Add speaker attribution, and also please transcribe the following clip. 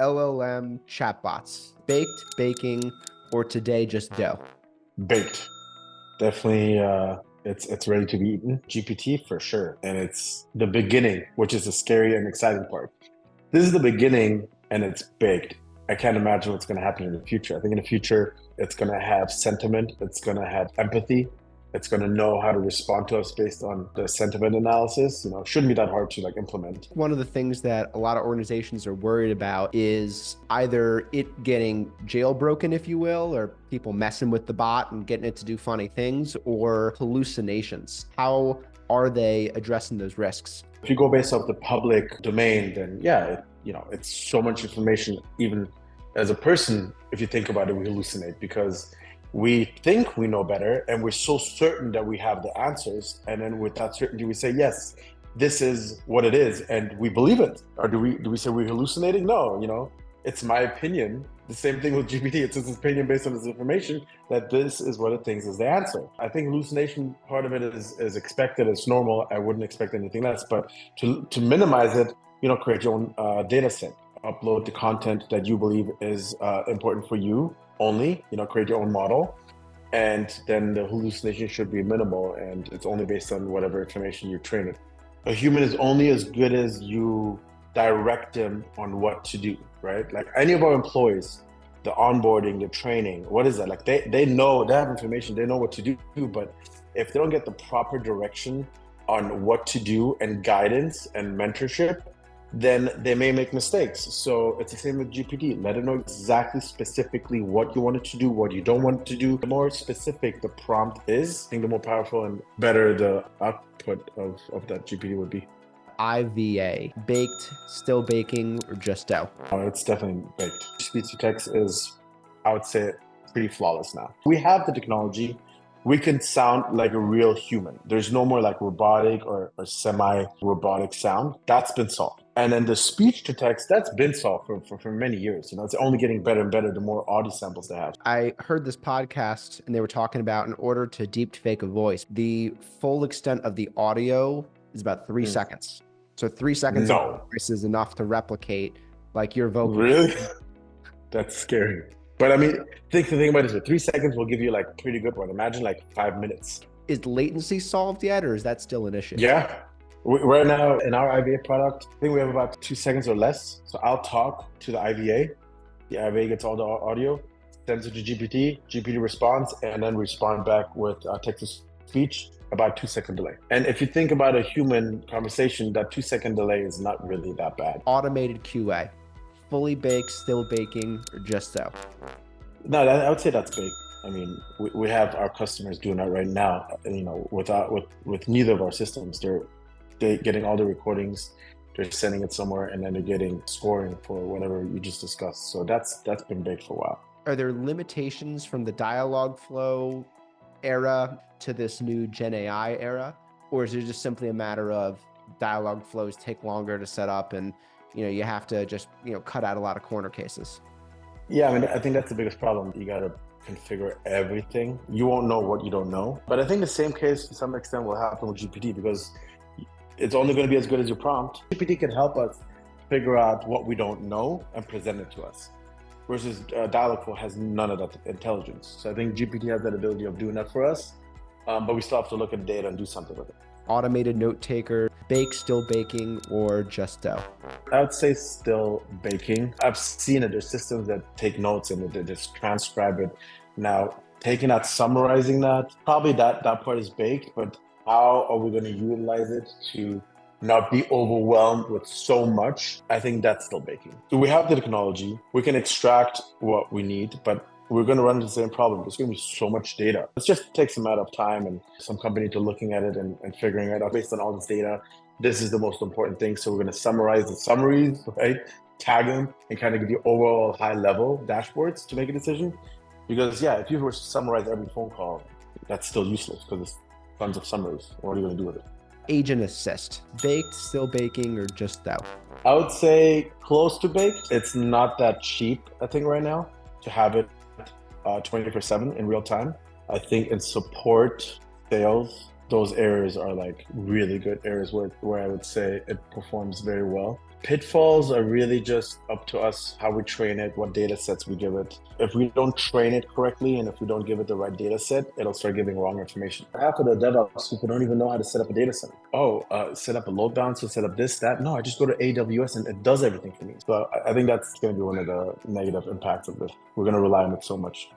Speaker 1: LLM chatbots? Baked, baking, or today just dough?
Speaker 2: Baked. Definitely, it's ready to be eaten. GPT for sure. And it's the beginning, which is the scary and exciting part. This is the beginning and it's baked. I can't imagine what's going to happen in the future. I think in the future, it's going to have sentiment. It's going to have empathy. It's going to know how to respond to us based on the sentiment analysis. It shouldn't be that hard to implement.
Speaker 1: One of the things that a lot of organizations are worried about is either it getting jailbroken, if you will, or people messing with the bot and getting it to do funny things, or hallucinations. How are they addressing those risks?
Speaker 2: If you go based off the public domain, then yeah, it's so much information. Even as a person, if you think about it, we hallucinate because we think we know better and we're so certain that we have the answers. And then with that certainty, we say, yes, this is what it is. And we believe it. Or do we say we're hallucinating? No, it's my opinion. The same thing with GPT. It's his opinion based on this information that this is what it thinks is the answer. I think hallucination, part of it is expected. It's normal. I wouldn't expect anything less. But to minimize it, create your own data set. Upload the content that you believe is important for you only, create your own model. And then the hallucination should be minimal and it's only based on whatever information you train it. A human is only as good as you direct them on what to do, right? Like any of our employees, the onboarding, the training, what is that? Like they know, they have information, they know what to do, but if they don't get the proper direction on what to do and guidance and mentorship, then they may make mistakes. So it's the same with GPT. Let it know exactly specifically what you want it to do, what you don't want it to do. The more specific the prompt is, I think the more powerful and better the output of that GPT would be.
Speaker 1: IVA, baked, still baking, or just dough?
Speaker 2: It's definitely baked. Speech to text is, I would say, pretty flawless now. We have the technology. We can sound like a real human. There's no more robotic or semi-robotic sound. That's been solved. And then the speech to text, that's been solved for many years. It's only getting better and better the more audio samples they have.
Speaker 1: I heard this podcast and they were talking about in order to deep fake a voice, the full extent of the audio is about 3 seconds. So 3 seconds of voice is enough to replicate your vocal.
Speaker 2: Really? That's scary. But I mean, the thing about it is 3 seconds will give you a pretty good one. Imagine 5 minutes.
Speaker 1: Is latency solved yet, or is that still an issue?
Speaker 2: Yeah. Right now in our IVA product, I think we have about 2 seconds or less. So I'll talk to the IVA. The IVA gets all the audio, sends it to GPT. GPT responds, and then respond back with text-to-speech, about 2 second delay. And if you think about a human conversation, that 2 second delay is not really that bad.
Speaker 1: Automated QA. Fully baked, still baking, or just so?
Speaker 2: No, I would say that's baked. I mean, we have our customers doing that right now. With neither of our systems, they're getting all the recordings, they're sending it somewhere, and then they're getting scoring for whatever you just discussed. So that's been baked for a while.
Speaker 1: Are there limitations from the dialogue flow era to this new Gen AI era, or is it just simply a matter of dialogue flows take longer to set up and you have to just, cut out a lot of corner cases?
Speaker 2: Yeah, I mean, I think that's the biggest problem. You got to configure everything. You won't know what you don't know. But I think the same case to some extent will happen with GPT because it's only going to be as good as your prompt. GPT can help us figure out what we don't know and present it to us. Versus dialogue flow has none of that intelligence. So I think GPT has that ability of doing that for us, but we still have to look at data and do something with it.
Speaker 1: Automated note taker, bake, still baking, or just dough?
Speaker 2: I would say still baking. I've seen it. There's systems that take notes and they just transcribe it. Now, taking that, summarizing that, probably that part is baked, but how are we going to utilize it to not be overwhelmed with so much? I think that's still baking. So we have the technology. We can extract what we need, but we're going to run into the same problem. There's going to be so much data. It just takes a matter of time and some company to looking at it and figuring it out based on all this data. This is the most important thing. So we're going to summarize the summaries, right? Tag them and kind of give you overall high level dashboards to make a decision. Because yeah, if you were to summarize every phone call, that's still useless because it's tons of summaries. What are you going to do with it?
Speaker 1: Agent assist, baked, still baking, or just dough?
Speaker 2: I would say close to baked. It's not that cheap, I think, right now to have it 24/7 in real time. I think in support, sales, those areas are like really good areas where I would say it performs very well. Pitfalls are really just up to us, how we train it, what data sets we give it. If we don't train it correctly and if we don't give it the right data set, it'll start giving wrong information. Half of the DevOps people don't even know how to set up a data center. Set up a load balancer, set up this, that. No, I just go to AWS and it does everything for me. So I think that's going to be one of the negative impacts of this. We're going to rely on it so much.